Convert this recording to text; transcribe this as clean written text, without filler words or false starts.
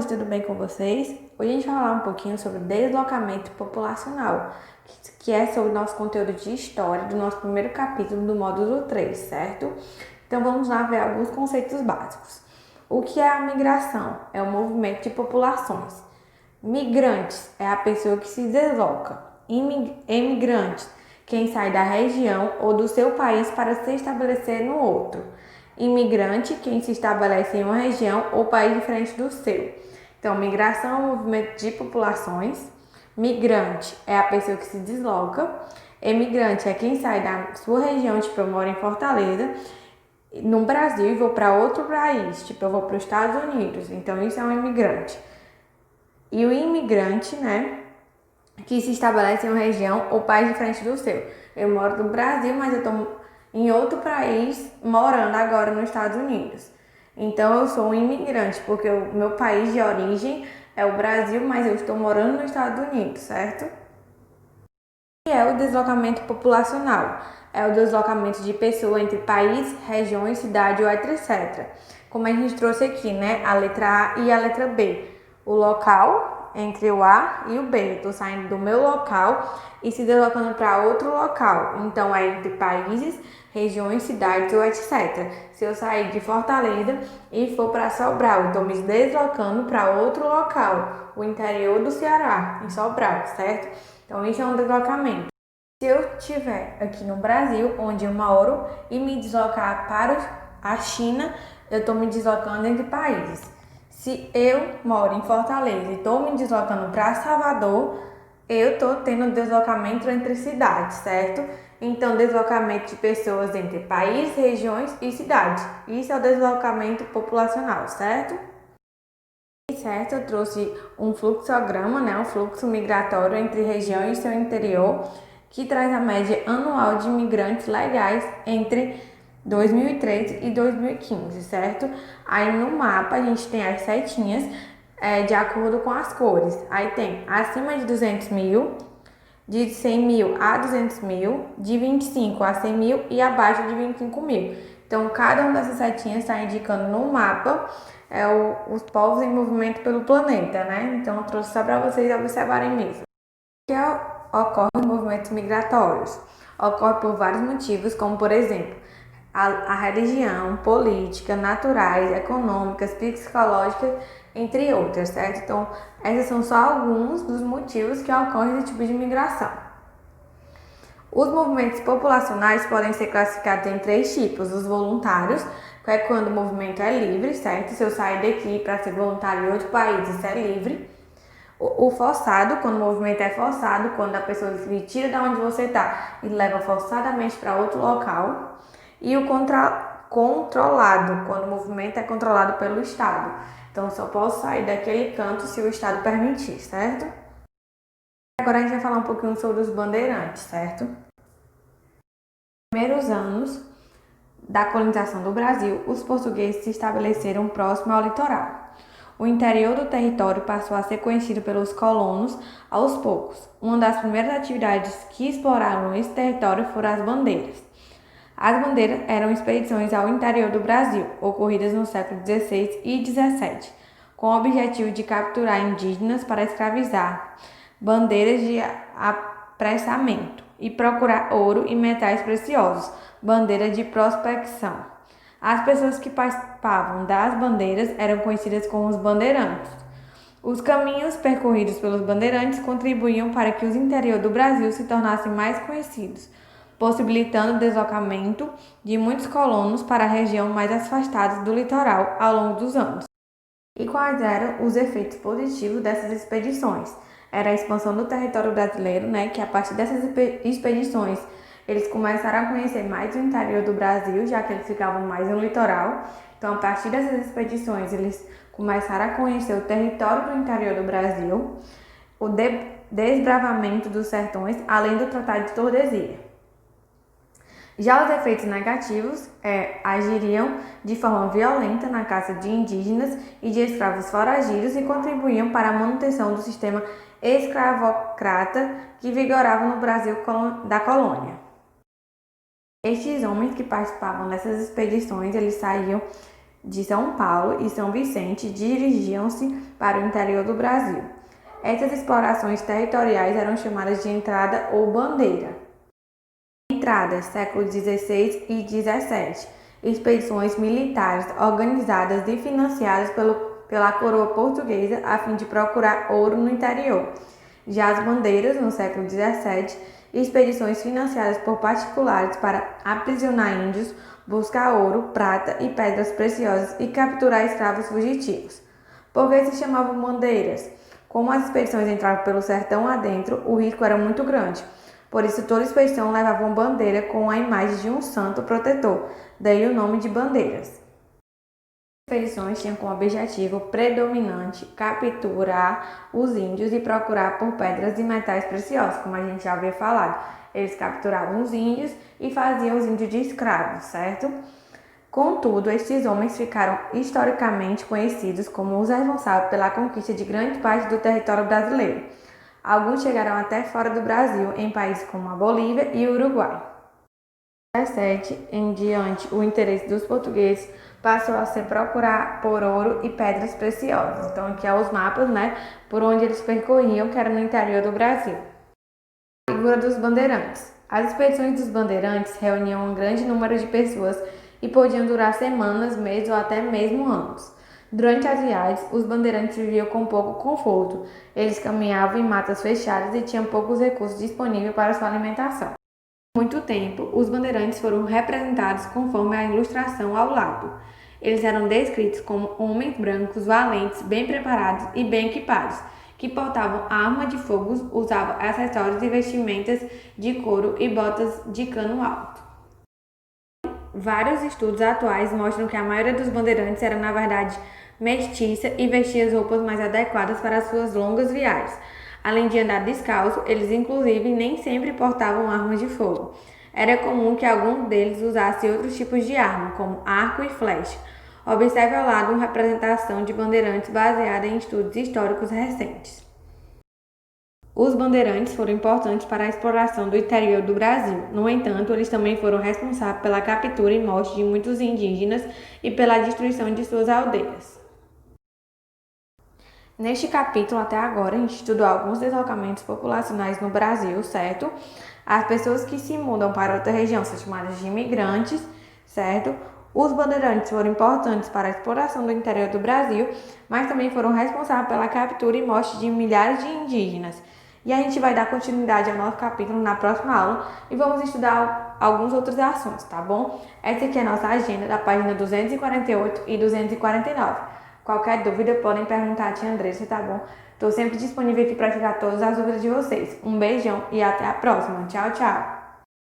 alunos, tudo bem com vocês? Hoje a gente vai falar um pouquinho sobre deslocamento populacional, que é sobre o nosso conteúdo de história do nosso primeiro capítulo do módulo 3, certo? Então vamos lá ver alguns conceitos básicos. O que é a migração? É o movimento de populações. Migrantes é a pessoa que se desloca. Emigrantes, quem sai da região ou do seu país para se estabelecer no outro. Imigrante, quem se estabelece em uma região ou país diferente do seu. Então, migração é um movimento de populações. Migrante é a pessoa que se desloca. Emigrante é quem sai da sua região, tipo, eu moro em Fortaleza, no Brasil, e vou para outro país, tipo, eu vou para os Estados Unidos. Então, isso é um imigrante. E o imigrante, né, que se estabelece em uma região ou país diferente do seu. Eu moro no Brasil, mas eu estou em outro país, morando agora nos Estados Unidos. Então eu sou um imigrante, porque o meu país de origem é o Brasil, mas eu estou morando nos Estados Unidos, certo? E é o deslocamento populacional. É o deslocamento de pessoa entre país, regiões, cidade ou etc. Como a gente trouxe aqui, né? A letra A e a letra B. O local entre o A e o B. Eu estou saindo do meu local e se deslocando para outro local. Então é entre países, regiões, cidades ou etc. Se eu sair de Fortaleza e for para Sobral, eu estou me deslocando para outro local, o interior do Ceará, em Sobral, certo? Então isso é um deslocamento. Se eu estiver aqui no Brasil, onde eu moro, e me deslocar para a China, eu estou me deslocando entre países. Se eu moro em Fortaleza e estou me deslocando para Salvador, eu estou tendo deslocamento entre cidades, certo? Então, deslocamento de pessoas entre países, regiões e cidades. Isso é o deslocamento populacional, certo? Certo, eu trouxe um fluxograma, né, um fluxo migratório entre região e seu interior, que traz a média anual de imigrantes legais entre 2013 e 2015, certo? Aí no mapa a gente tem as setinhas de acordo com as cores. Aí tem acima de 200 mil, de 100 mil a 200 mil, de 25 a 100 mil e abaixo de 25 mil. Então, cada uma dessas setinhas está indicando no mapa os povos em movimento pelo planeta, né? Então, eu trouxe só para vocês observarem mesmo. O que ocorre em movimentos migratórios? Ocorre por vários motivos, como, por exemplo, a religião, política, naturais, econômicas, psicológicas, entre outras, certo? Então, esses são só alguns dos motivos que ocorrem esse tipo de migração. Os movimentos populacionais podem ser classificados em três tipos: os voluntários, que é quando o movimento é livre, certo? Se eu sair daqui para ser voluntário em outro país, isso é livre. O forçado, quando o movimento é forçado, quando a pessoa se tira de onde você está e leva forçadamente para outro local. E o controlado, quando o movimento é controlado pelo Estado. Então, eu só posso sair daquele canto se o Estado permitir, certo? Agora a gente vai falar um pouquinho sobre os bandeirantes, certo? Nos primeiros anos da colonização do Brasil, os portugueses se estabeleceram próximo ao litoral. O interior do território passou a ser conhecido pelos colonos aos poucos. Uma das primeiras atividades que exploraram esse território foram as bandeiras. As bandeiras eram expedições ao interior do Brasil, ocorridas no século XVI e XVII, com o objetivo de capturar indígenas para escravizar, bandeiras de apressamento e procurar ouro e metais preciosos, bandeira de prospecção. As pessoas que participavam das bandeiras eram conhecidas como os bandeirantes. Os caminhos percorridos pelos bandeirantes contribuíam para que os interiores do Brasil se tornassem mais conhecidos, possibilitando o deslocamento de muitos colonos para a região mais afastada do litoral ao longo dos anos. E quais eram os efeitos positivos dessas expedições? Era a expansão do território brasileiro, né, que a partir dessas expedições eles começaram a conhecer mais o interior do Brasil, já que eles ficavam mais no litoral. Então, a partir dessas expedições, eles começaram a conhecer o território do interior do Brasil, o desbravamento dos sertões, além do Tratado de Tordesilhas. Já os efeitos negativos agiriam de forma violenta na caça de indígenas e de escravos foragidos e contribuíam para a manutenção do sistema escravocrata que vigorava no Brasil da colônia. Estes homens que participavam dessas expedições, eles saíam de São Paulo e São Vicente dirigiam-se para o interior do Brasil. Essas explorações territoriais eram chamadas de entrada ou bandeira. Entrada, séculos XVI e XVII. Expedições militares organizadas e financiadas pela coroa portuguesa a fim de procurar ouro no interior. Já as bandeiras, no século XVII, expedições financiadas por particulares para aprisionar índios, buscar ouro, prata e pedras preciosas e capturar escravos fugitivos. Por que se chamavam bandeiras? Como as expedições entravam pelo sertão adentro, o risco era muito grande. Por isso, toda expedição levava uma bandeira com a imagem de um santo protetor, daí o nome de bandeiras. As expedições tinham como objetivo predominante capturar os índios e procurar por pedras e metais preciosos, como a gente já havia falado. Eles capturavam os índios e faziam os índios de escravos, certo? Contudo, estes homens ficaram historicamente conhecidos como os responsáveis pela conquista de grande parte do território brasileiro. Alguns chegaram até fora do Brasil, em países como a Bolívia e o Uruguai. Em 17 em diante, o interesse dos portugueses passou a ser procurar por ouro e pedras preciosas. Então, aqui é os mapas, por onde eles percorriam, que era no interior do Brasil. A figura dos bandeirantes. As expedições dos bandeirantes reuniam um grande número de pessoas e podiam durar semanas, meses ou até mesmo anos. Durante as viagens, os bandeirantes viviam com pouco conforto. Eles caminhavam em matas fechadas e tinham poucos recursos disponíveis para sua alimentação. Por muito tempo, os bandeirantes foram representados conforme a ilustração ao lado. Eles eram descritos como homens brancos, valentes, bem preparados e bem equipados, que portavam arma de fogo, usavam acessórios e vestimentas de couro e botas de cano alto. Vários estudos atuais mostram que a maioria dos bandeirantes era, na verdade, mestiça e vestia as roupas mais adequadas para as suas longas viagens. Além de andar descalço, eles inclusive nem sempre portavam armas de fogo. Era comum que algum deles usasse outros tipos de arma, como arco e flecha. Observe ao lado uma representação de bandeirantes baseada em estudos históricos recentes. Os bandeirantes foram importantes para a exploração do interior do Brasil. No entanto, eles também foram responsáveis pela captura e morte de muitos indígenas e pela destruição de suas aldeias. Neste capítulo, até agora, a gente estudou alguns deslocamentos populacionais no Brasil, certo? As pessoas que se mudam para outra região são chamadas de imigrantes, certo? Os bandeirantes foram importantes para a exploração do interior do Brasil, mas também foram responsáveis pela captura e morte de milhares de indígenas. E a gente vai dar continuidade ao nosso capítulo na próxima aula e vamos estudar alguns outros assuntos, tá bom? Essa aqui é a nossa agenda da página 248 e 249. Qualquer dúvida podem perguntar a tia Andressa, tá bom? Estou sempre disponível aqui para tirar todas as dúvidas de vocês. Um beijão e até a próxima. Tchau, tchau!